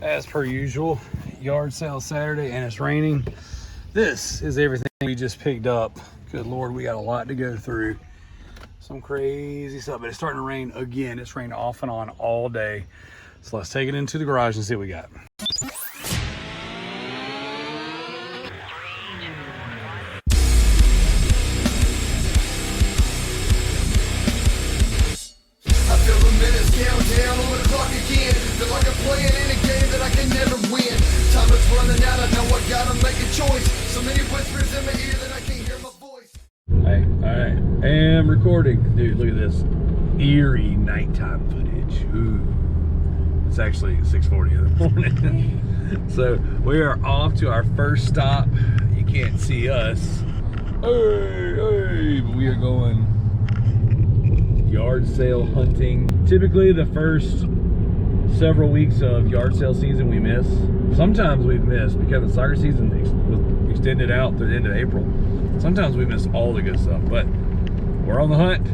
As per usual, yard sale Saturday and it's raining. This is everything we just picked up. Good Lord, we got a lot to go through. Some crazy stuff, but it's starting to rain again. It's rained off and on all day. So let's take it into the garage and see what we got. Down on the clock again. Feel like I'm playing in a game that I can never win. Time is running out, I know I gotta make a choice. So many whispers in my ear that I can't hear my voice. Hey, alright, and recording. Dude, look at this eerie nighttime footage. Ooh. It's actually 6:40 in the morning. So we are off to our first stop. You can't see us. Hey, but we are going yard sale hunting. Typically the first several weeks of yard sale season we miss. Sometimes we've missed because the soccer season was extended out through the end of April. Sometimes we miss all the good stuff, but we're on the hunt.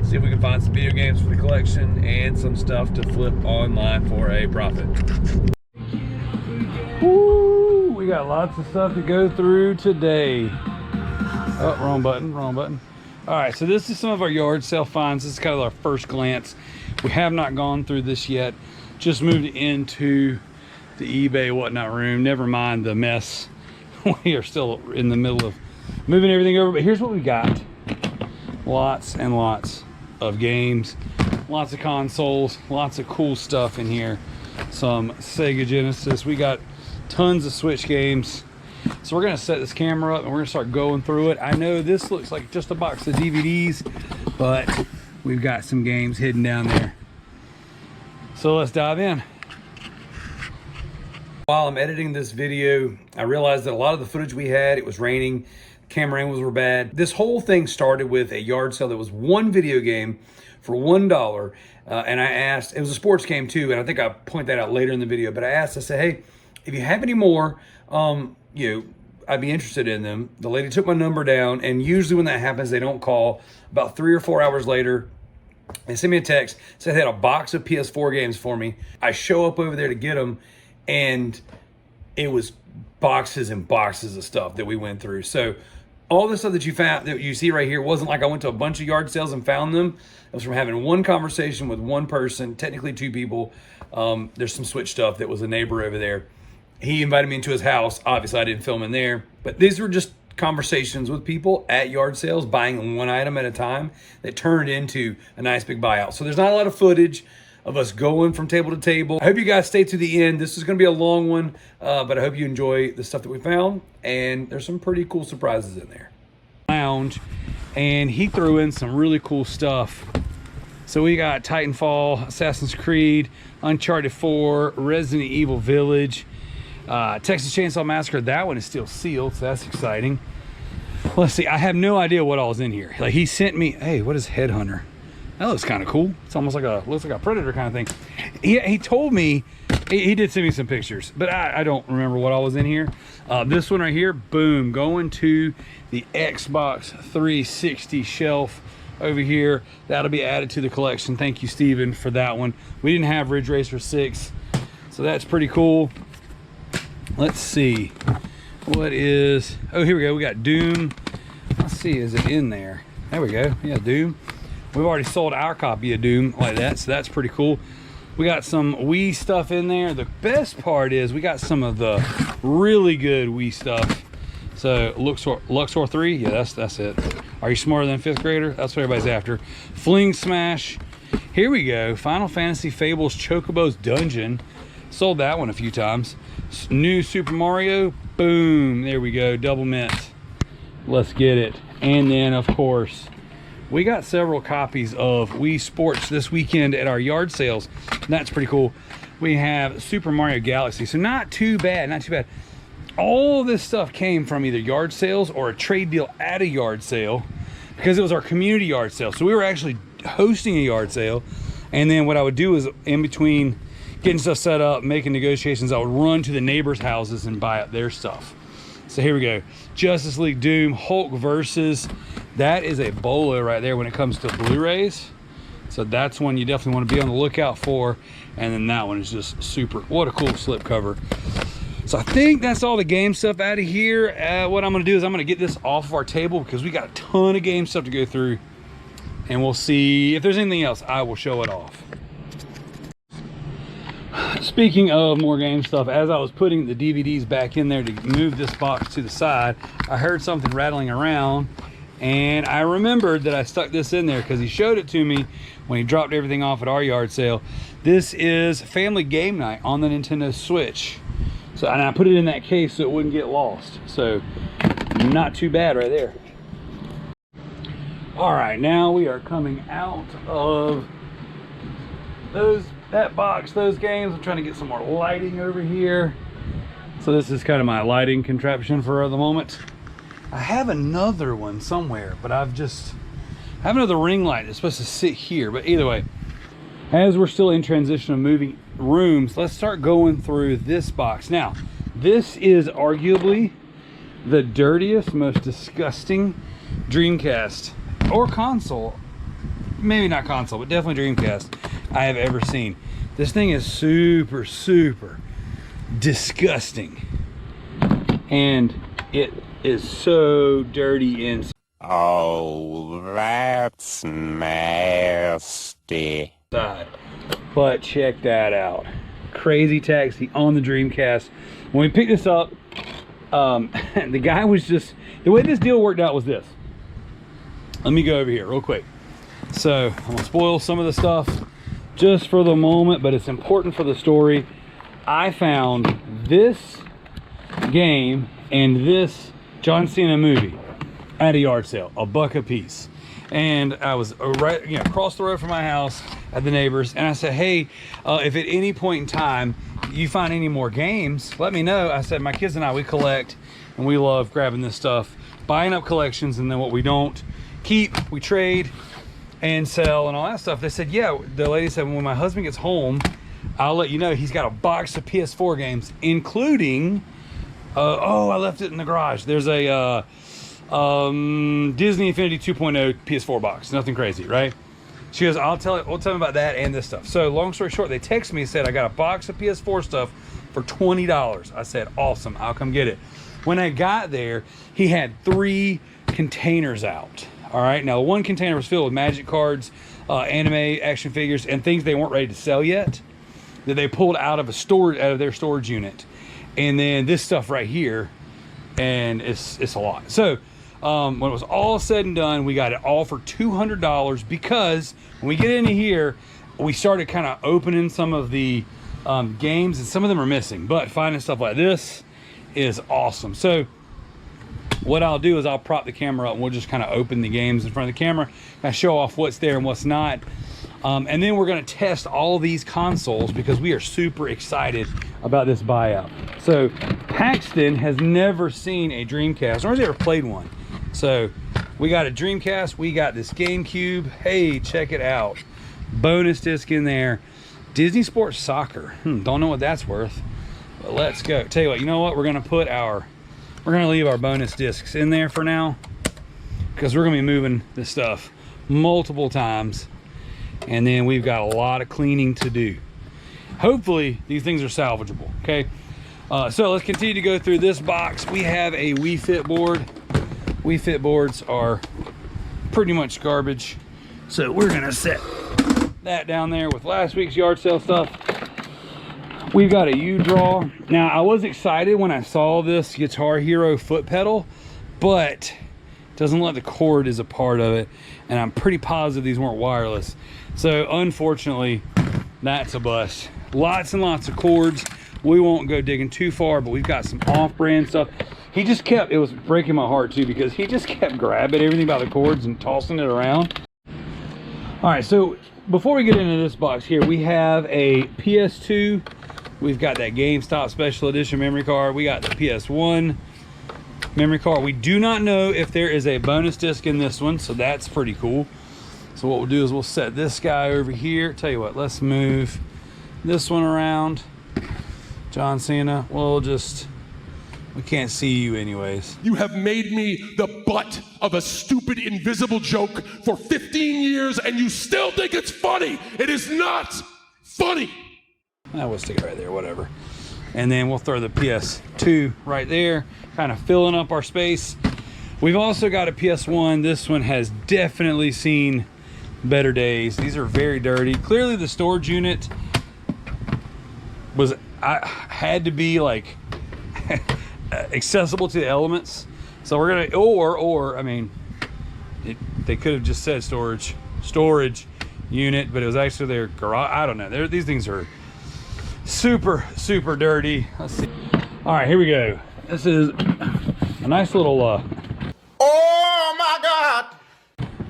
See if we can find some video games for the collection and some stuff to flip online for a profit. Woo, we got lots of stuff to go through today. Oh, wrong button, wrong button. All right, so this is some of our yard sale finds. This is kind of our first glance. We have not gone through this yet. Just moved into the eBay whatnot room. Never mind the mess. We are still in the middle of moving everything over, but here's what we got. Lots and lots of games, lots of consoles, lots of cool stuff in here. Some Sega Genesis. We got tons of Switch games. So we're gonna set this camera up and we're gonna start going through it. I know this looks like just a box of DVDs, but we've got some games hidden down there. So let's dive in. While I'm editing this video, I realized that a lot of the footage we had, it was raining, camera angles were bad. This whole thing started with a yard sale that was one video game for $1. And I asked, it was a sports game too, and I think I point that out later in the video, but I asked, I said, hey, if you have any more, I'd be interested in them. The lady took my number down, and usually when that happens, they don't call. About 3 or 4 hours later, they sent me a text, said they had a box of PS4 games for me. I show up over there to get them, and it was boxes and boxes of stuff that we went through. So all the stuff that you found, that you see right here, wasn't like I went to a bunch of yard sales and found them. It was from having one conversation with one person, technically 2 people. There's some Switch stuff that was a neighbor over there. He invited me into his house. Obviously, I didn't film in there. But these were just conversations with people at yard sales, buying one item at a time that turned into a nice big buyout. So there's not a lot of footage of us going from table to table. I hope you guys stay to the end. This is going to be a long one, but I hope you enjoy the stuff that we found. And there's some pretty cool surprises in there. Lounge, and he threw in some really cool stuff. So we got Titanfall, Assassin's Creed, Uncharted 4, Resident Evil Village, Texas Chainsaw Massacre. That one is still sealed, so that's exciting. Let's see, I have no idea what all is in here. Like, he sent me, hey, what is Headhunter? That looks kind of cool. It's almost like looks like a Predator kind of thing. He told me, he did send me some pictures, but I don't remember what all was in here. This one right here, boom, going to the Xbox 360 shelf over here. That'll be added to the collection. Thank you, Steven, for that one. We didn't have Ridge Racer 6, so that's pretty cool. Let's see, what is, oh, here we go. We got Doom. Let's see, is it in there? There we go. Yeah, Doom. We've already sold our copy of Doom like that, so that's pretty cool. We got some Wii stuff in there. The best part is we got some of the really good Wii stuff. So Luxor 3, yeah, that's it. Are you smarter than a 5th grader? That's what everybody's after. Fling Smash. Here we go. Final Fantasy Fables Chocobo's Dungeon. Sold that one a few times. New Super Mario, boom, there we go, double mint. Let's get it. And then, of course, we got several copies of Wii Sports this weekend at our yard sales. That's pretty cool. We have Super Mario Galaxy, so not too bad, not too bad. All of this stuff came from either yard sales or a trade deal at a yard sale, because it was our community yard sale. So we were actually hosting a yard sale, and then what I would do is, in between getting stuff set up, making negotiations, I would run to the neighbors' houses and buy up their stuff. So here we go. Justice League Doom, Hulk versus. That is a bolo right there when it comes to Blu-rays. So that's one you definitely want to be on the lookout for. And then that one is just super, what a cool slip cover. So I think that's all the game stuff out of here. What I'm gonna do is I'm gonna get this off of our table because we got a ton of game stuff to go through, and we'll see if there's anything else. I will show it off. Speaking of more game stuff, as I was putting the DVDs back in there to move this box to the side, I heard something rattling around, and I remembered that I stuck this in there because he showed it to me when he dropped everything off at our yard sale. This is Family Game Night on the Nintendo Switch. So, and I put it in that case so it wouldn't get lost. So, not too bad right there. All right, now we are coming out of that box, those games. I'm trying to get some more lighting over here. So this is kind of my lighting contraption for the moment. I have another one somewhere, but I have another ring light that's supposed to sit here. But either way, as we're still in transition of moving rooms, let's start going through this box. Now, this is arguably the dirtiest, most disgusting Dreamcast or console, maybe not console, but definitely Dreamcast I have ever seen. This thing is super, super disgusting, and it is so dirty inside. Oh, that's nasty. But check that out. Crazy Taxi on the Dreamcast. When we picked this up, the guy was just, the way this deal worked out was this. Let me go over here real quick. So I'm gonna spoil some of the stuff just for the moment, but it's important for the story. I found this game and this John Cena movie at a yard sale, $1 a piece. And I was right, across the road from my house at the neighbors, and I said, hey, if at any point in time you find any more games, let me know. I said, my kids and I, we collect, and we love grabbing this stuff, buying up collections, and then what we don't keep, we trade and sell and all that stuff. They said, yeah. The lady said, when my husband gets home, I'll let you know. He's got a box of PS4 games, including, oh, I left it in the garage. There's a Disney Infinity 2.0 PS4 box. Nothing crazy, right? She goes, we'll tell him about that and this stuff. So long story short, they texted me and said, I got a box of PS4 stuff for $20. I said, awesome, I'll come get it. When I got there, he had 3 containers out. All right, now one container was filled with Magic cards, anime action figures, and things they weren't ready to sell yet that they pulled out of their storage unit. And then this stuff right here, and it's a lot. So when it was all said and done, we got it all for $200, because when we get into here, we started kind of opening some of the games, and some of them are missing, but finding stuff like this is awesome. So what I'll do is I'll prop the camera up, and we'll just kind of open the games in front of the camera and show off what's there and what's not. And then we're going to test all these consoles because we are super excited about this buyout. So Paxton has never seen a Dreamcast, nor has he ever played one. So we got a Dreamcast, we got this GameCube. Hey, check it out. Bonus disc in there. Disney Sports Soccer. Don't know what that's worth, but let's go. Tell you what, you know what? We're going to leave our bonus discs in there for now, because we're going to be moving this stuff multiple times, and then we've got a lot of cleaning to do. Hopefully these things are salvageable. Okay, so let's continue to go through this box. We have a Wii Fit board. Wii Fit boards are pretty much garbage, so we're going to set that down there with last week's yard sale stuff. We've got a U-Draw. Now, I was excited when I saw this Guitar Hero foot pedal, but it doesn't let the cord is a part of it, and I'm pretty positive these weren't wireless. So unfortunately, that's a bust. Lots and lots of cords. We won't go digging too far, but we've got some off-brand stuff. He just kept, it was breaking my heart too, because he just kept grabbing everything by the cords and tossing it around. All right, so before we get into this box here, we have a PS2. We've got that GameStop Special Edition memory card. We got the PS1 memory card. We do not know if there is a bonus disc in this one, so that's pretty cool. So what we'll do is we'll set this guy over here. Tell you what, let's move this one around. John Cena, we'll just We can't see you anyways. You have made me the butt of a stupid invisible joke for 15 years and you still think it's funny. It is not funny. We'll stick it right there, whatever. And then we'll throw the PS2 right there, kind of filling up our space. We've also got a PS1. This one has definitely seen better days. These are very dirty. Clearly the storage unit had to be like accessible to the elements. So we're gonna, or I mean, they could have just said storage unit, but it was actually their garage. I don't know. These things are super dirty. Let's see. All right, here we go. This is a nice little Oh my God!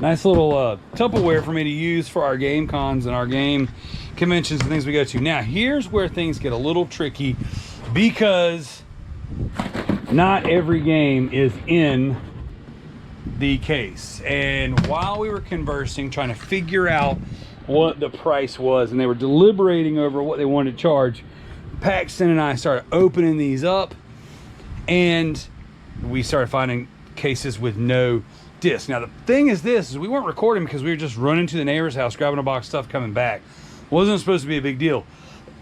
nice little Tupperware for me to use for our game cons and our game conventions and things we go to. Now here's where things get a little tricky, because not every game is in the case. And while we were conversing, trying to figure out what the price was, and they were deliberating over what they wanted to charge, Paxton and I started opening these up, and we started finding cases with no disc. Now the thing is this, is we weren't recording because we were just running to the neighbor's house, grabbing a box of stuff, coming back. Wasn't supposed to be a big deal.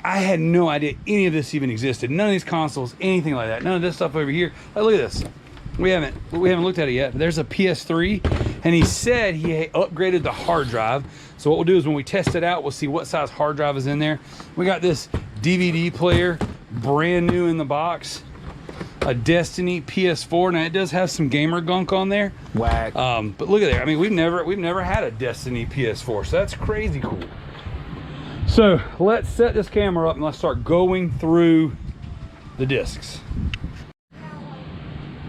I had no idea any of this even existed. None of these consoles, anything like that. None of this stuff over here. Like, look at this. We haven't looked at it yet. There's a PS3, and he said he upgraded the hard drive. So what we'll do is when we test it out, we'll see what size hard drive is in there. We got this DVD player, brand new in the box. A Destiny PS4. Now it does have some gamer gunk on there. Whack. But look at there. I mean, we've never had a Destiny PS4, so that's crazy cool. So let's set this camera up and let's start going through the discs.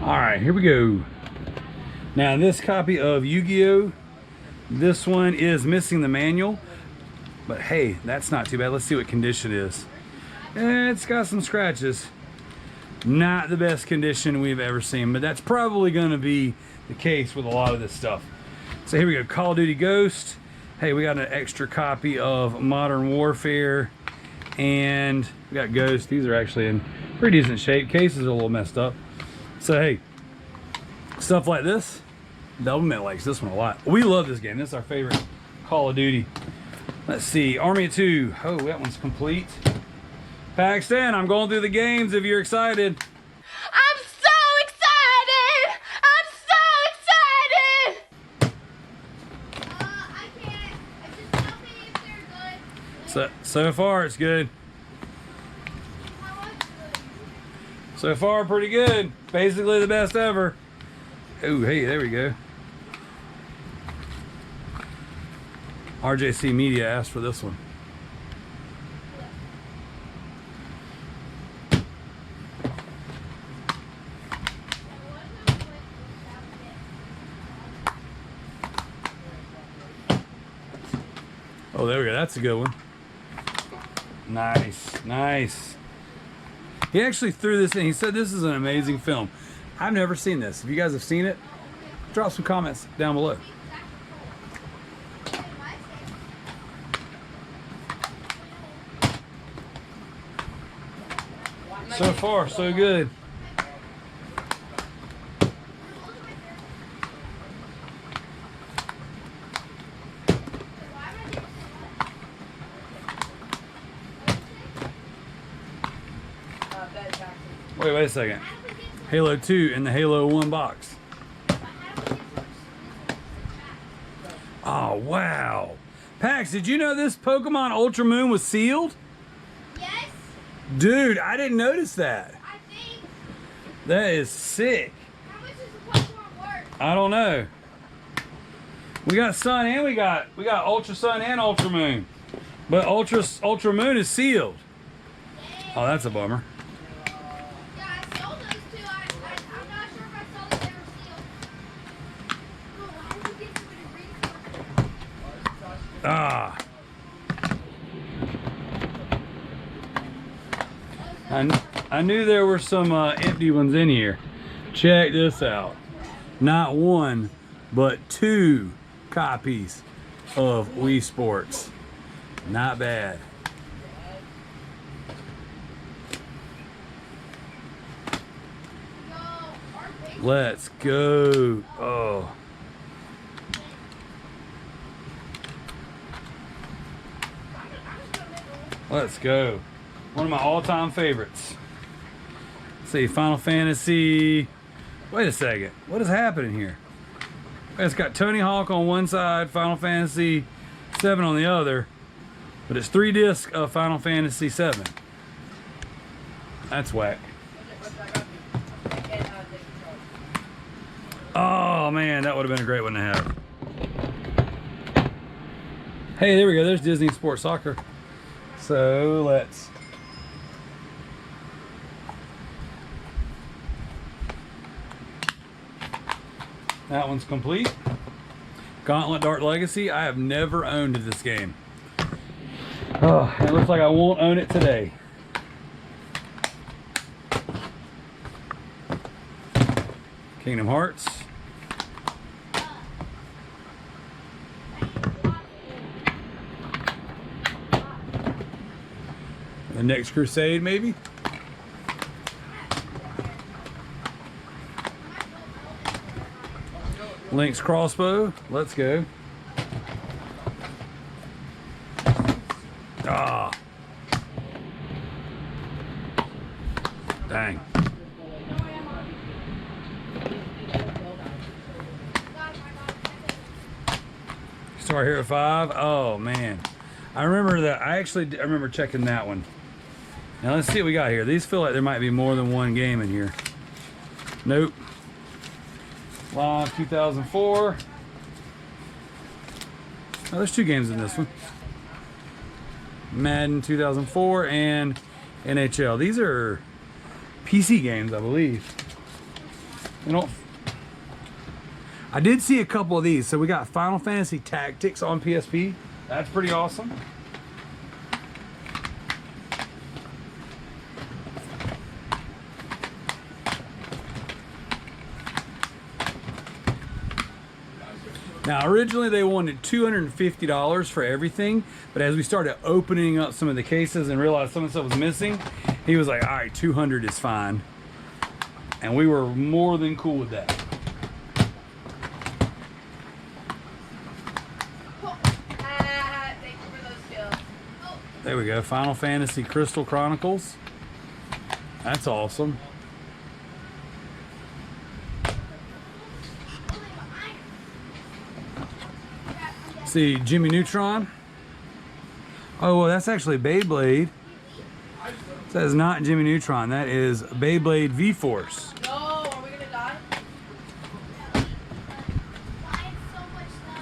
All right, here we go. Now this copy of Yu-Gi-Oh! This one is missing the manual, but hey, that's not too bad. Let's see what condition it is. It's got some scratches. Not the best condition we've ever seen, but that's probably gonna be the case with a lot of this stuff. So here we go, Call of Duty Ghost. Hey, we got an extra copy of Modern Warfare, and we got Ghost. These are actually in pretty decent shape. Cases are a little messed up. So hey, stuff like this, Doublemint likes this one a lot. We love this game. This is our favorite Call of Duty. Let's see, Army of Two. Oh, that one's complete. Paxton, I'm going through the games if you're excited. I'm so excited! I'm so excited! I can't. I just tell me if they're good. So far it's good. How much good? So far pretty good. Basically the best ever. Oh, hey, there we go. RJC Media asked for this one. Oh, there we go. That's a good one. Nice, nice. He actually threw this in. He said this is an amazing film. I've never seen this. If you guys have seen it, drop some comments down below. So far, so good. Wait a second. Halo 2 in the Halo 1 box. Oh, wow. Pax, did you know this Pokemon Ultra Moon was sealed? Yes, Dude, I didn't notice that. I think. That is sick. How much does the Pokemon worth? I don't know. We got Sun and we got Ultra Sun and Ultra Moon. But Ultra Moon is sealed. Oh, that's a bummer. Yeah, I sold those two. I'm not sure if I saw that they were sealed. Oh, how did you get so many resources? Ah. I knew there were some empty ones in here. Check this out. Not one, but 2 copies of Wii Sports. Not bad. Let's go. Oh. Let's go. One of my all-time favorites. Let's see, Final Fantasy. Wait a second. What is happening here? It's got Tony Hawk on one side, Final Fantasy 7 on the other, but it's 3 discs of Final Fantasy 7. That's whack. Oh man, that would have been a great one to have. Hey, there we go. There's Disney Sports Soccer. So let's. That one's complete. Gauntlet Dark Legacy. I have never owned this game. Oh, it looks like I won't own it today. Kingdom Hearts. The Next Crusade, maybe? Link's Crossbow. Let's go. Ah. Dang. Star Hero 5. Oh man. I remember that. I remember checking that one. Now let's see what we got here. These feel like there might be more than one game in here. Nope. Live 2004. Oh, there's 2 games in this one. Madden 2004 and NHL. These are PC games, I believe. I did see a couple of these. So we got Final Fantasy Tactics on PSP. That's pretty awesome. Now, originally they wanted $250 for everything, but as we started opening up some of the cases and realized some of the stuff was missing, he was like, all right, $200 is fine. And we were more than cool with that. Thank you for those skills. Oh. There we go, Final Fantasy Crystal Chronicles. That's awesome. See, Jimmy Neutron. Oh, well, that's actually Beyblade. That is not Jimmy Neutron. That is Beyblade V-Force. No, are we gonna die?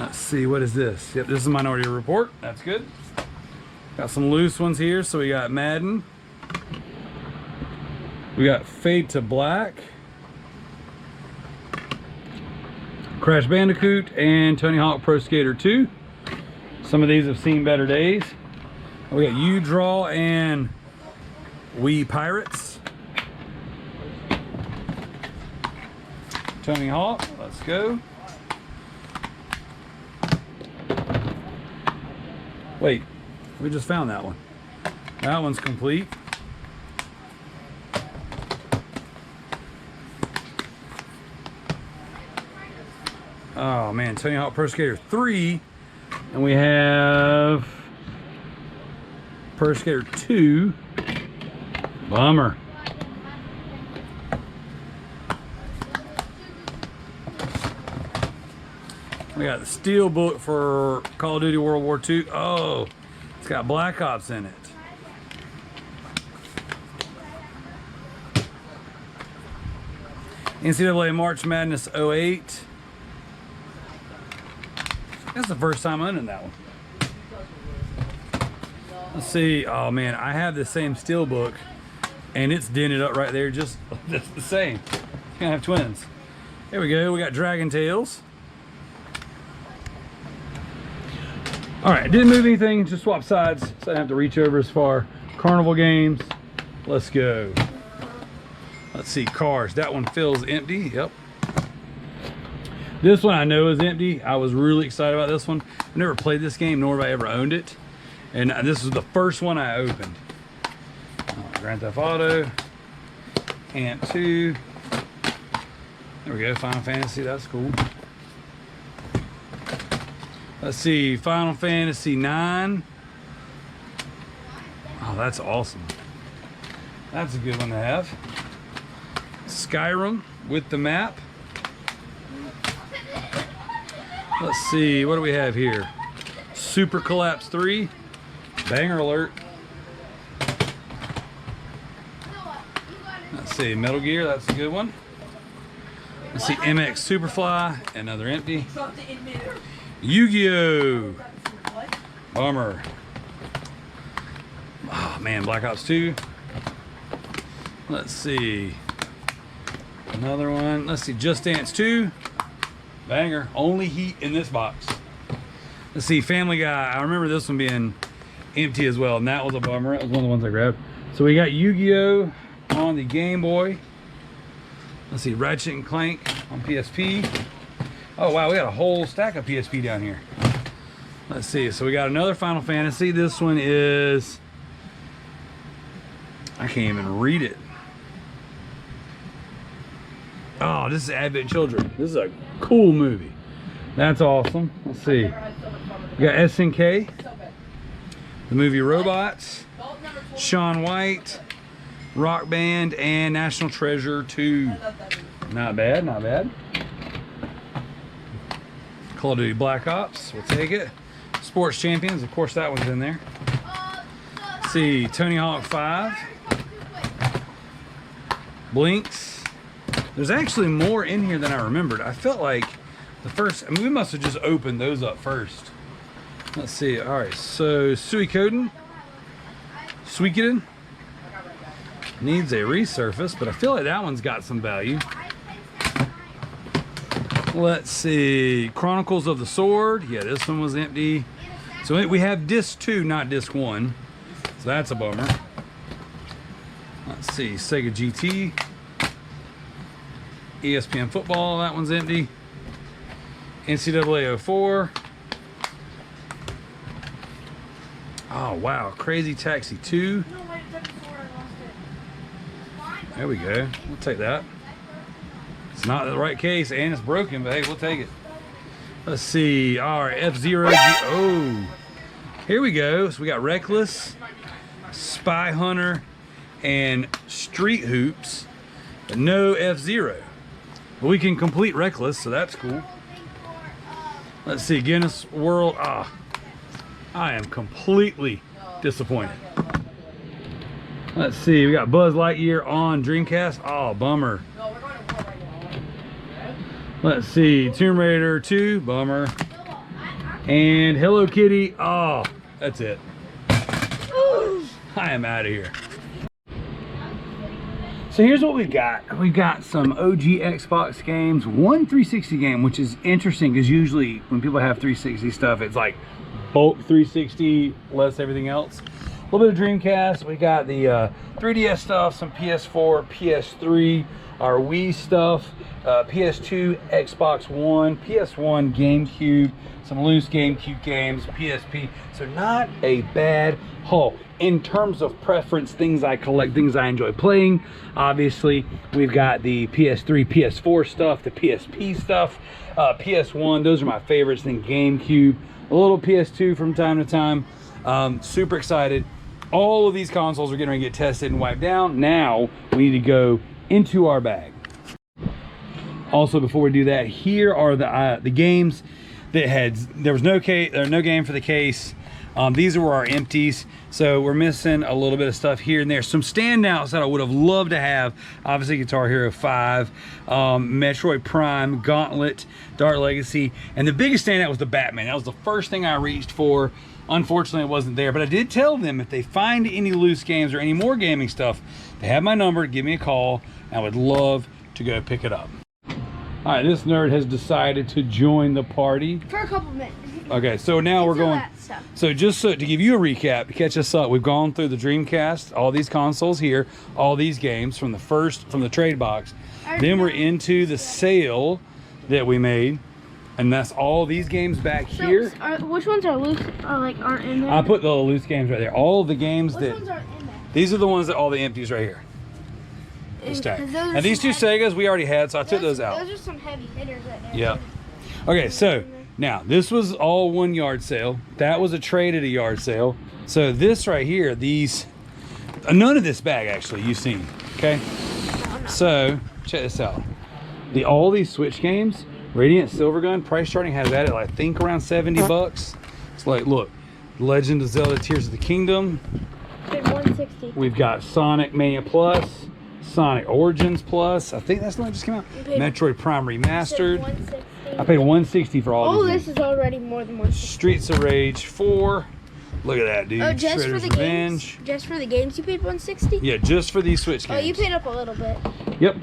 Let's see, what is this? Yep, this is Minority Report. That's good. Got some loose ones here. So we got Madden. We got Fade to Black. Crash Bandicoot and Tony Hawk Pro Skater 2. Some of these have seen better days. We got U-Draw and Wii Pirates. Tony Hawk, let's go. Wait, we just found that one. That one's complete. Oh man, Tony Hawk Pro Skater 3. And we have Pro Skater 2. Bummer. We got the Steelbook for Call of Duty World War II. Oh, it's got Black Ops in it. NCAA March Madness 08. That's the first time owning that one. Let's see. Oh man, I have the same Steelbook and it's dented up right there, just the same. It's gonna have twins. Here we go. We got Dragon Tales. All right, didn't move anything, just swap sides, so I didn't have to reach over as far. Carnival games. Let's go. Let's see, Cars. That one feels empty. Yep. This one I know is empty. I was really excited about this one. I never played this game, nor have I ever owned it. And this was the first one I opened. Grand Theft Auto, Ant 2, There we go, Final Fantasy, that's cool. Let's see, Final Fantasy 9. Oh, that's awesome. That's a good one to have. Skyrim with the map. Let's see, what do we have here? Super Collapse 3. Banger alert. Let's see, Metal Gear, that's a good one. Let's see, MX Superfly, another empty. Yu-Gi-Oh! Bummer. Oh man, Black Ops 2. Let's see. Another one. Let's see, Just Dance 2. Banger. Only heat in this box. Let's see, Family Guy. I remember this one being empty as well, and that was a bummer. That was one of the ones I grabbed. So we got Yu-Gi-Oh! On the Game Boy. Let's see, Ratchet and Clank on PSP. Oh wow, we got a whole stack of PSP down here. Let's see, so we got another Final Fantasy. This one is, I can't even read it. Oh, this is Advent Children. This is a cool movie. That's awesome. Let's see. We got SNK, the movie Robots, Shaun White, Rock Band, and National Treasure 2. Not bad, not bad. Call of Duty Black Ops, we'll take it. Sports Champions, of course that one's in there. Let's see, Tony Hawk 5. Blinks. There's actually more in here than I remembered. I felt like the first, I mean, we must have just opened those up first. Let's see, all right, so Suikoden. Suikoden. Needs a resurface, but I feel like that one's got some value. Let's see, Chronicles of the Sword. Yeah, this one was empty. So we have disc 2, not disc 1. So that's a bummer. Let's see, Sega GT. ESPN Football, that one's empty. NCAA 04. Oh wow, Crazy Taxi 2. There we go. We'll take that. It's not the right case and it's broken, but hey, we'll take it. Let's see. All right, F-Zero. Oh, here we go. So we got Reckless, Spy Hunter, and Street Hoops, but no F-Zero. But we can complete Reckless, so that's cool. Let's see. Guinness World. Ah, I am completely disappointed. Let's see, we got Buzz Lightyear on Dreamcast. Oh, bummer. Let's see, Tomb Raider 2, bummer. And Hello Kitty, oh, that's it. I am out of here. So here's what we've got. We've got some OG Xbox games, one 360 game, which is interesting because usually when people have 360 stuff, it's like bulk 360, less everything else. A little bit of Dreamcast. We got the 3DS stuff, some PS4, PS3, our Wii stuff, PS2, Xbox One, PS1, GameCube, some loose GameCube games, PSP. So not a bad haul. In terms of preference, things I collect, things I enjoy playing, obviously, we've got the PS3, PS4 stuff, the PSP stuff, PS1, those are my favorites, then GameCube, a little PS2 from time to time. Super excited. All of these consoles are getting ready to get tested and wiped down. Now we need to go into our bag. Also, before we do that, here are the games that there was no game for the case. These were our empties, so we're missing a little bit of stuff here and there. Some standouts that I would have loved to have, obviously Guitar Hero 5, Metroid Prime, Gauntlet, Dark Legacy, and the biggest standout was the Batman. That was the first thing I reached for. Unfortunately, it wasn't there, but I did tell them if they find any loose games or any more gaming stuff, they have my number, give me a call, and I would love to go pick it up. All right, this nerd has decided to join the party. For a couple minutes. Okay, so now we're going, so just so to give you a recap, to catch us up, we've gone through the Dreamcast, all these consoles here, all these games from the trade box. Then we're into the sale that we made. And that's all these games back here. Which ones are loose or aren't in there? I put the loose games right there. All the games Which ones aren't in there? These are the ones that all the empties right here. the stack. 'Cause those are And these two some Segas we already had, so I took those out. Those are some heavy hitters right there. Yeah. Okay, so now this was all one yard sale. That was a trade at a yard sale. So this right here, these, none of this bag actually you've seen. Okay. So check this out. All these Switch games, Radiant Silvergun, price charting has that at I think around 70 bucks. It's like, look, Legend of Zelda Tears of the Kingdom. Paid 160. We've got Sonic Mania Plus, Sonic Origins Plus. I think that's the one that just came out. Metroid Prime Remastered. 160. I paid 160 for all Oh, these. this is already more than 160. Streets of Rage 4. Look at that, dude. Oh, just for Shredder's the Revenge. games? Just for the games you paid 160? Yeah, just for these Switch Oh, games. you paid up a little bit. Yep.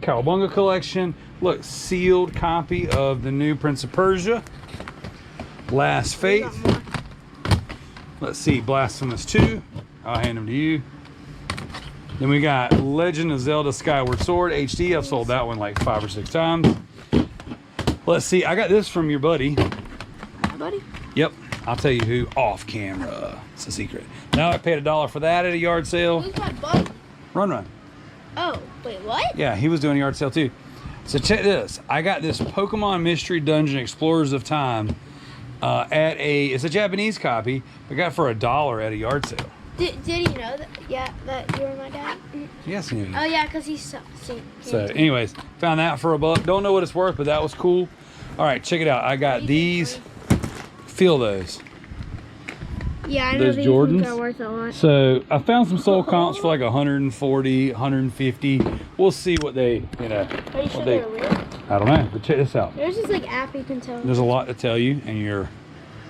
Cowabunga Collection. Look, sealed copy of the new Prince of Persia. Last Faith. Let's see, Blasphemous 2. I'll hand them to you. Then we got Legend of Zelda Skyward Sword HD. I've sold that one like 5 or 6 times. Let's see, I got this from your buddy. Buddy? Yep, I'll tell you who, off camera. It's a secret. Now I paid $1 for that at a yard sale. Who's my buddy? Run. Oh, wait, what? Yeah, he was doing a yard sale too. So check this. I got this Pokemon Mystery Dungeon Explorers of Time it's a Japanese copy. I got it for $1 at a yard sale. Did he know that? Yeah, that you were my dad? Yes, you Oh, yeah, because he's So anyways, found that for $1. Don't know what it's worth, but that was cool. All right, check it out. I got these. Feel those. Yeah, I know Those these Jordans. are worth a lot. So I found some soul comps for like 140, 150. We'll see what they, Are you sure what they're real? I don't know, but check this out. There's just like app you can tell. There's a lot to tell you, and you're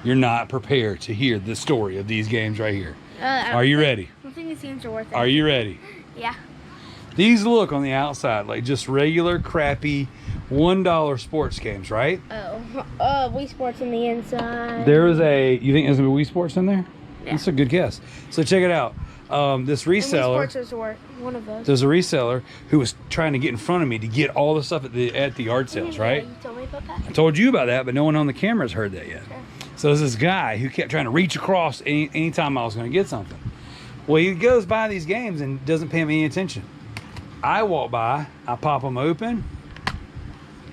not prepared to hear the story of these games right here. Are you ready? I think these games are worth it. Are you ready? Yeah. These look on the outside like just regular crappy $1 sports games, right? Oh, Wii Sports on the inside. There is you think there's gonna be Wii Sports in there? Yeah. That's a good guess. So check it out. This And Wii reseller, Sports is one of those. there's a reseller who was trying to get in front of me to get all the stuff at the yard sales, right? You told me about that? I told you about that, but no one on the camera's heard that yet. Sure. So there's this guy who kept trying to reach across anytime I was going to get something. Well, he goes by these games and doesn't pay me any attention. I walk by, I pop them open.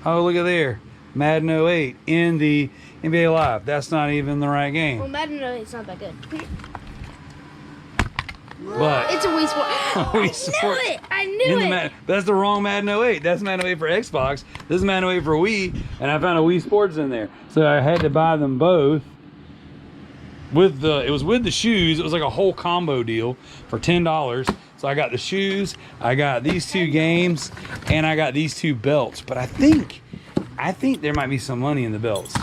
Oh, look at there. Madden 08 in the NBA Live. That's not even the right game. Well, Madden, it's not that good. But It's a Wii Sport. Wii Sports. I knew it. That's the wrong Madden 08. That's Madden 08 for Xbox. This is Madden 08 for Wii, and I found a Wii Sports in there. So I had to buy them both. It was with the shoes. It was like a whole combo deal for $10. So I got the shoes, I got these 2 games, and I got these 2 belts. But I think there might be some money in the belts.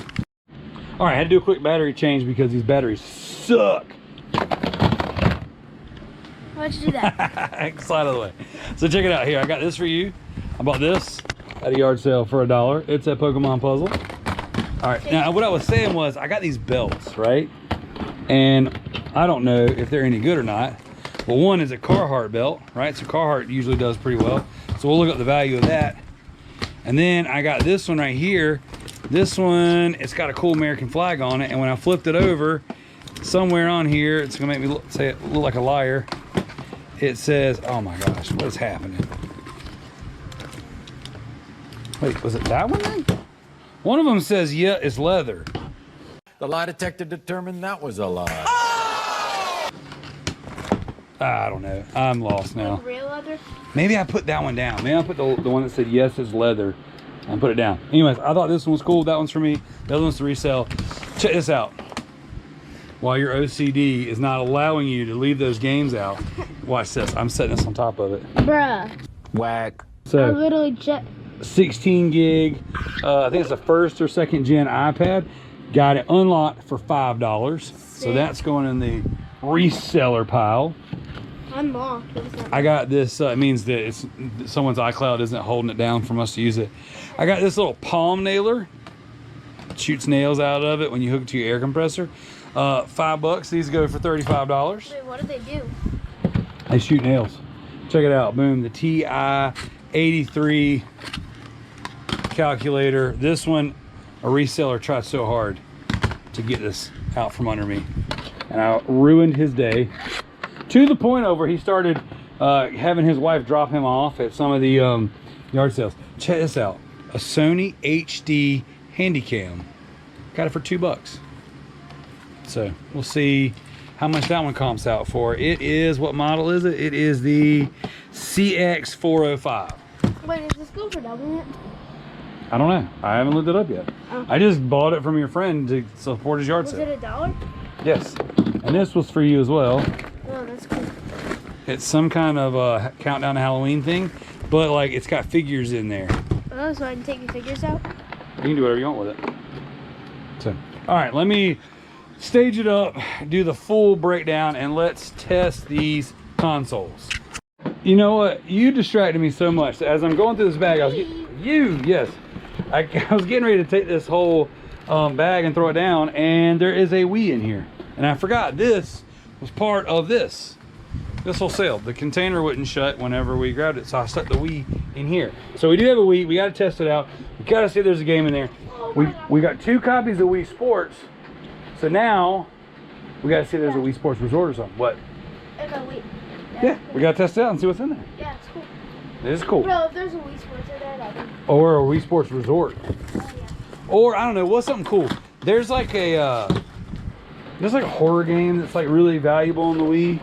All right, I had to do a quick battery change because these batteries suck. Why'd you do that? Slide out of the way. So check it out here. I got this for you. I bought this at a yard sale for $1. It's a Pokemon puzzle. All right. Now what I was saying was I got these belts, right? And I don't know if they're any good or not. But one is a Carhartt belt, right? So Carhartt usually does pretty well. So we'll look up the value of that. And then I got this one right here. This one, it's got a cool American flag on it. And when I flipped it over, somewhere on here, it's gonna make me look like a liar. It says, oh my gosh, what is happening? Wait, was it that one then? One of them says, yeah, it's leather. The lie detector determined that was a lie. I don't know. I'm lost now. Real leather? Maybe I put that one down. Maybe I put the one that said, yes, it's leather, and put it down. Anyways, I thought this one was cool. That one's for me. The other one's to resell. Check this out. While your OCD is not allowing you to leave those games out, watch this. I'm setting this on top of it. Bruh. Whack. I So literally 16 gig. I think it's a 1st or 2nd gen iPad. Got it unlocked for $5. So that's going in the reseller pile. unlocked. I got this. It means that it's someone's iCloud isn't holding it down from us to use it. I got this little palm nailer. It shoots nails out of it when you hook it to your air compressor. $5. These go for $35. Wait, what do they do? They shoot nails. Check it out. Boom. The TI-83 calculator. This one, a reseller tried so hard to get this out from under me, and I ruined his day to the point over he started having his wife drop him off at some of the yard sales. Check this out. A Sony HD Handycam. Got it for $2. So we'll see how much that one comps out for. It is, what model is it? It is the CX405. Wait, is this good for doubling it? I don't know. I haven't looked it up yet. Oh. I just bought it from your friend to support his yard Was sale. it $1? Yes. And this was for you as well. Oh, that's cool. It's some kind of countdown to Halloween thing, but like it's got figures in there. Oh, so I can take your figures out? You can do whatever you want with it. So, all right, let me stage it up, do the full breakdown, and let's test these consoles. You know what? You distracted me so much. As I'm going through this bag, I was I was getting ready to take this whole bag and throw it down, and there is a Wii in here. And I forgot this was part of this whole sale. The container wouldn't shut whenever we grabbed it, so I stuck the Wii in here. So we do have a Wii. We got to test it out. We got to see if there's a game in there. We got 2 copies of Wii Sports. So now we got to see if there's a Wii Sports Resort or something. What? Okay, wait. Yeah, we got to test it out and see what's in there. Yeah, it's cool. It is cool. Bro, if there's a Wii Sports in there, that'd be... Or a Wii Sports Resort. Oh, yeah. Or I don't know, what's something cool? There's like a horror game that's like really valuable on the Wii.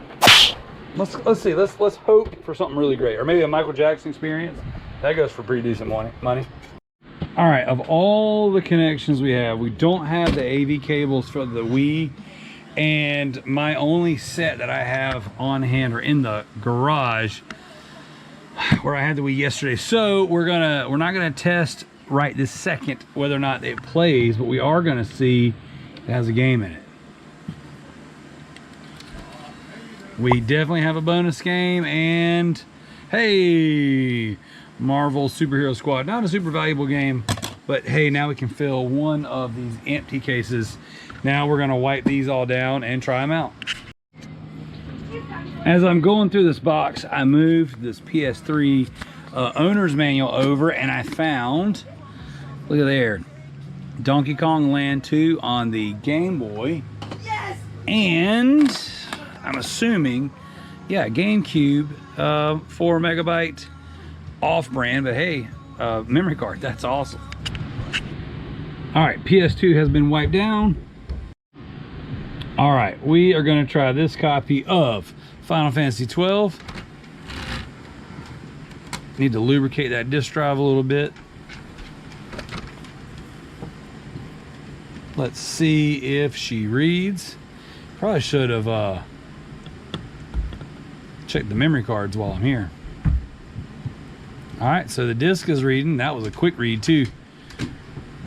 Let's see. Let's hope for something really great, or maybe a Michael Jackson experience. That goes for pretty decent money. All right, of all the connections we have, we don't have the AV cables for the Wii, and my only set that I have on hand or in the garage where I had the Wii yesterday. So we're not gonna test right this second whether or not it plays, but we are gonna see if it has a game in it. We definitely have a bonus game, and hey, Marvel Superhero Squad. Not a super valuable game, but hey, now we can fill one of these empty cases. Now we're gonna wipe these all down and try them out. As I'm going through this box, I moved this PS3 owner's manual over, and I found, look at there, Donkey Kong Land 2 on the Game Boy. Yes! And I'm assuming, yeah, GameCube, 4 megabyte off-brand, but hey, memory card. That's awesome. All right, PS2 has been wiped down. All right, we are going to try this copy of Final Fantasy 12. Need to lubricate that disk drive a little bit. Let's see if she reads. Probably should have checked the memory cards while I'm here. All right, so the disc is reading. That was a quick read too.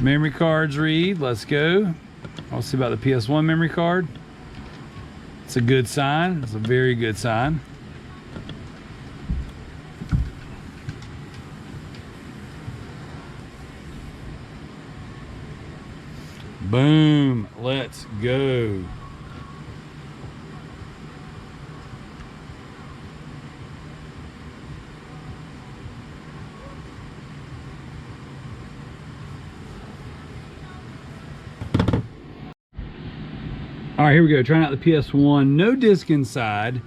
Memory cards read. Let's go. Let's see about the PS1 memory card. It's a good sign. It's a very good sign. Boom. Let's go. All right, here we go. Trying out the PS1. No disc inside.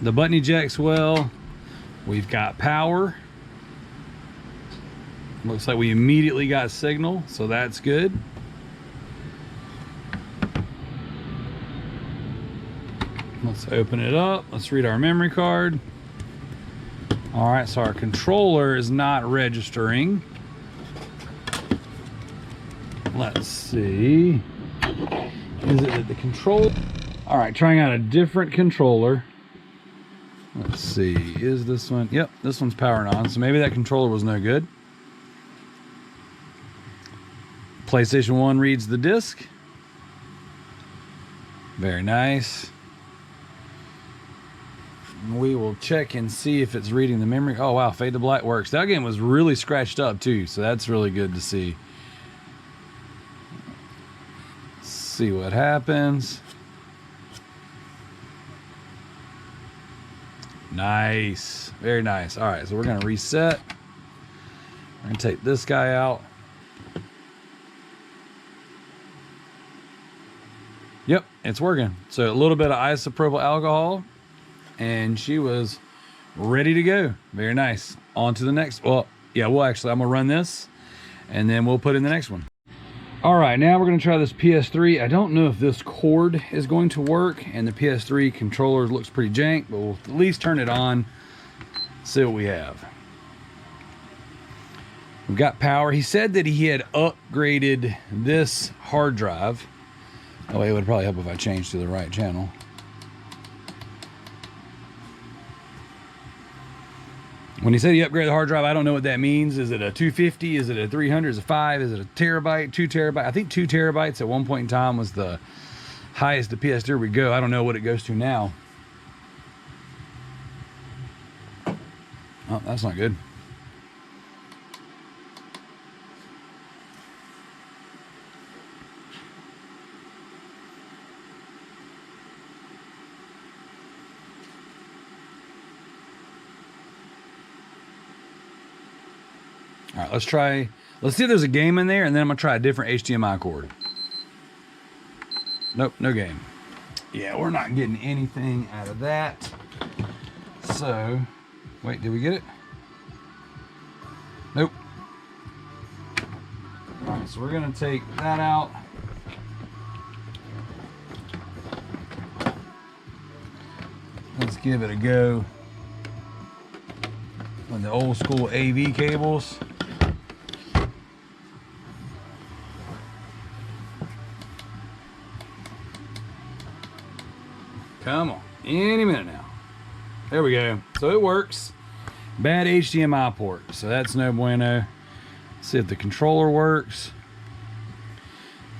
The button ejects well. We've got power. Looks like we immediately got signal, so that's good. Let's open it up. Let's read our memory card. All right, so our controller is not registering. Let's see. Is it the control? All right, trying out a different controller. Let's see, is this one? Yep, this one's powering on, so maybe that controller was no good. PlayStation 1 reads the disc. Very nice. We will check and see if it's reading the memory. Oh wow, Fade to Black works. That game was really scratched up too, so that's really good to see. See what happens. Nice, very nice. All right, so we're gonna reset. We're gonna take this guy out. Yep, it's working. So a little bit of isopropyl alcohol and she was ready to go. Very nice. On to the next. Well, yeah, I'm gonna run this and then we'll put in the next one. All right, now we're gonna try this PS3. I don't know if this cord is going to work, and the PS3 controller looks pretty jank, but we'll at least turn it on, see what we have. We've got power. He said that he had upgraded this hard drive. Oh, it would probably help if I changed to the right channel. When he said he upgraded the hard drive, I don't know what that means. Is it a 250? Is it a 300? Is it a 5? Is it a terabyte? 2 terabyte? I think 2 terabytes at one point in time was the highest the PS3 would go. I don't know what it goes to now. Oh, that's not good. All right, let's see if there's a game in there, and then I'm gonna try a different HDMI cord. Nope, no game. Yeah, we're not getting anything out of that. So, wait, did we get it? Nope. All right, so we're gonna take that out. Let's give it a go with the old school AV cables. Come on, any minute now. There we go. So it works. Bad HDMI port, so that's no bueno. Let's see if the controller works.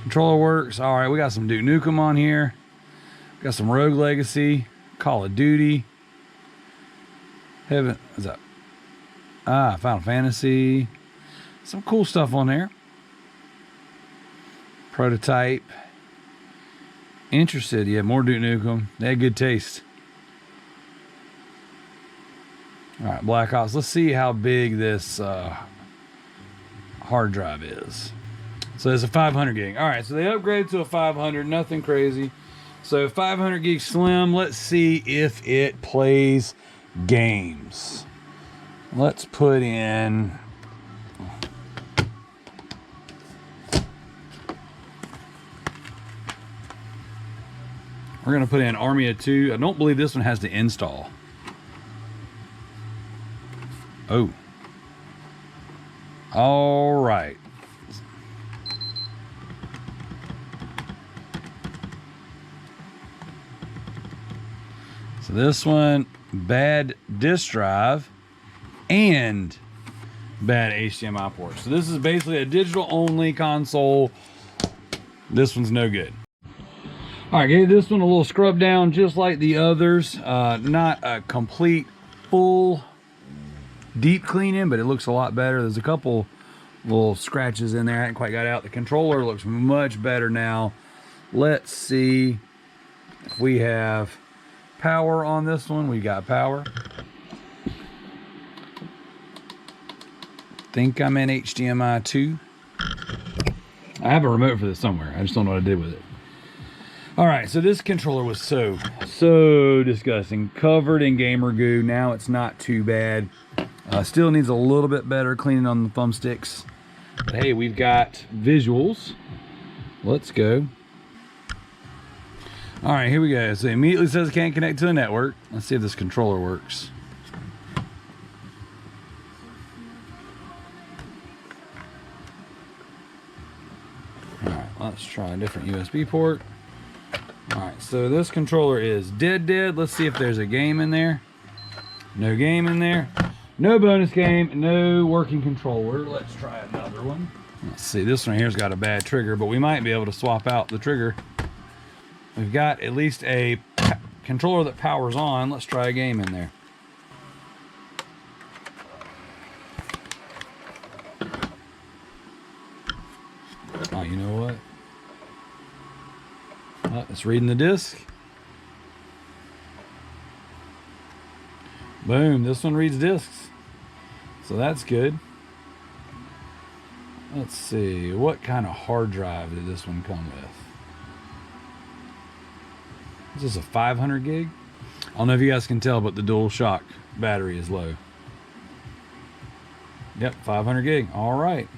Controller works. All right, we got some Duke Nukem on here. Got some Rogue Legacy, Call of Duty. Heaven, what's up? Final Fantasy. Some cool stuff on there. Prototype. Interested, yeah, more Duke Nukem. They had good taste. All right, Black Ops. Let's see how big this hard drive is. So it's a 500 gig. All right, so they upgraded to a 500, nothing crazy. So 500 gig slim. Let's see if it plays games. Let's put in. We're gonna put in Army of 2. I don't believe this one has to install. Oh. All right. So this one, bad disk drive and bad HDMI port. So this is basically a digital only console. This one's no good. All right, gave this one a little scrub down just like the others. Not a complete full deep cleaning, but it looks a lot better. There's a couple little scratches in there I hadn't quite got out. The controller looks much better now. Let's see if we have power on this one. We got power. Think I'm in HDMI 2. I have a remote for this somewhere. I just don't know what I did with it. All right, so this controller was so disgusting. Covered in gamer goo. Now it's not too bad. Still needs a little bit better cleaning on the thumbsticks. But hey, we've got visuals. Let's go. All right, here we go. So it immediately says it can't connect to the network. Let's see if this controller works. All right, let's try a different USB port. All right, so this controller is dead. Let's see if there's a game in there. No game in there. No bonus game, no working controller. Let's try another one. Let's see, this one here's got a bad trigger, but we might be able to swap out the trigger. We've got at least a controller that powers on. Let's try a game in there. Oh, you know what? Oh, it's reading the disc. Boom, this one reads discs. So that's good. Let's see, what kind of hard drive did this one come with? Is this a 500 gig? I don't know if you guys can tell, but the dual shock battery is low. Yep, 500 gig. All right.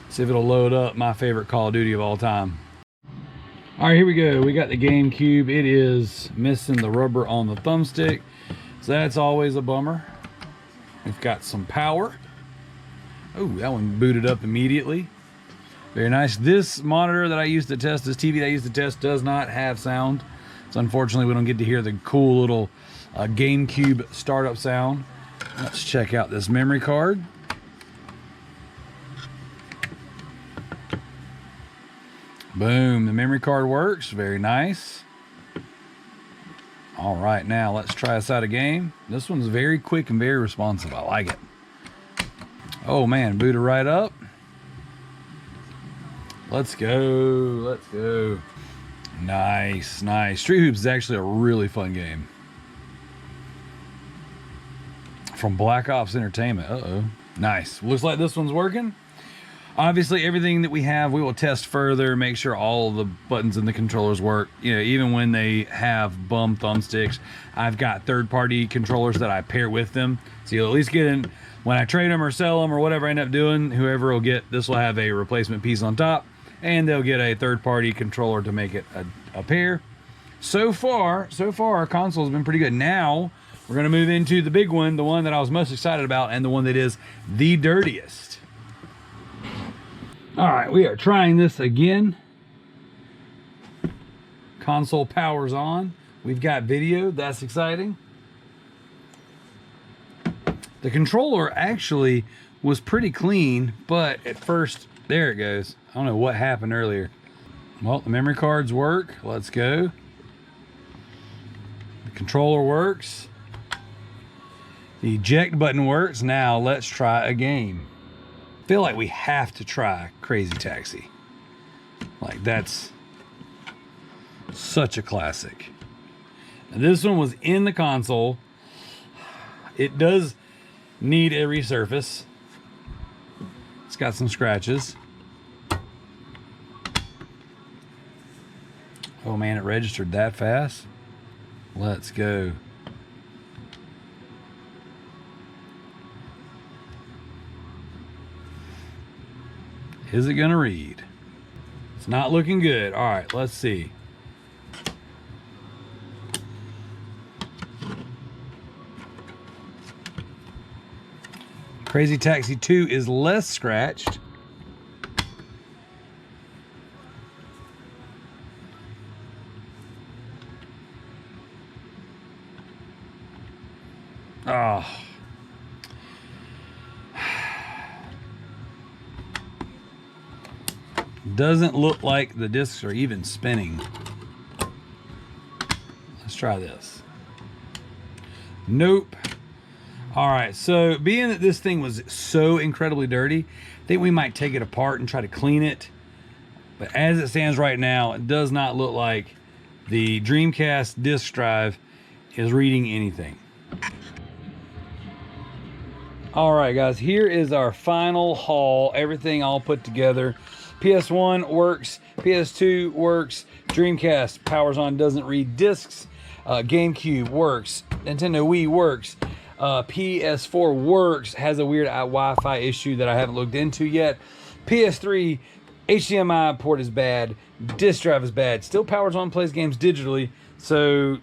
See if it'll load up my favorite Call of Duty of all time. All right, here we go. We got the GameCube. It is missing the rubber on the thumbstick, so that's always a bummer. We've got some power. Oh, that one booted up immediately. Very nice. This monitor that I used to test, this TV that I used to test, does not have sound. So unfortunately, we don't get to hear the cool little GameCube startup sound. Let's check out this memory card. Boom, the memory card works. Very nice. All right, now let's try this out a game. This one's very quick and very responsive. I like it. Oh man, booted right up. Let's go, let's go. Nice, nice. Street Hoops is actually a really fun game. From Black Ops Entertainment. Uh-oh. Nice. Looks like this one's working. Obviously, everything that we have, we will test further, make sure all the buttons and the controllers work. You know, even when they have bum thumbsticks, I've got third-party controllers that I pair with them. So you'll at least get in, when I trade them or sell them or whatever I end up doing, whoever will get, this will have a replacement piece on top, and they'll get a third-party controller to make it a pair. So far, our console has been pretty good. Now, we're going to move into the big one, the one that I was most excited about, and the one that is the dirtiest. All right, we are trying this again. Console power's on. We've got video. That's exciting. The controller actually was pretty clean, but at first, there it goes. I don't know what happened earlier. Well, the memory cards work. Let's go. The controller works. The eject button works. Now let's try a game. I feel like we have to try Crazy Taxi. Like, that's such a classic. And this one was in the console. It does need a resurface. It's got some scratches. Oh man, it registered that fast. Let's go. Is it gonna read? It's not looking good. All right, let's see. Crazy Taxi 2 is less scratched. Oh. Doesn't look like the discs are even spinning. Let's try this. Nope. All right, so being that this thing was so incredibly dirty, I think we might take it apart and try to clean it. But as it stands right now, it does not look like the Dreamcast disk drive is reading anything. All right, guys, here is our final haul. Everything all put together. PS1 works, PS2 works, Dreamcast powers on, doesn't read discs, GameCube works, Nintendo Wii works, PS4 works, has a weird Wi-Fi issue that I haven't looked into yet. PS3 HDMI port is bad, disk drive is bad, still powers on, plays games digitally, so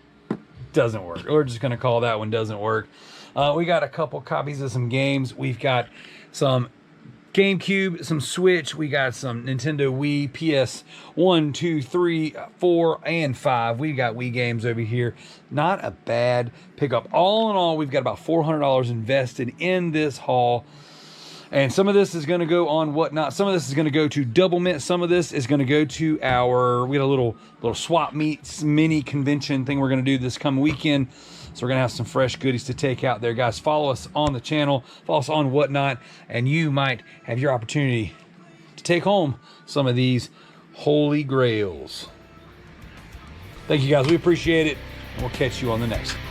doesn't work. We're just gonna call that one doesn't work. We got a couple copies of some games. We've got some GameCube, some Switch, we got some Nintendo Wii, PS1, 2, 3, 4, and 5. We got Wii games over here. Not a bad pickup. All in all, we've got about $400 invested in this haul. And some of this is going to go on Whatnot. Some of this is going to go to Double Mint. Some of this is going to go to our, we got a little swap meets mini convention thing we're going to do this coming weekend. So we're going to have some fresh goodies to take out there. Guys, follow us on the channel, follow us on Whatnot, and you might have your opportunity to take home some of these holy grails. Thank you, guys. We appreciate it, and we'll catch you on the next one.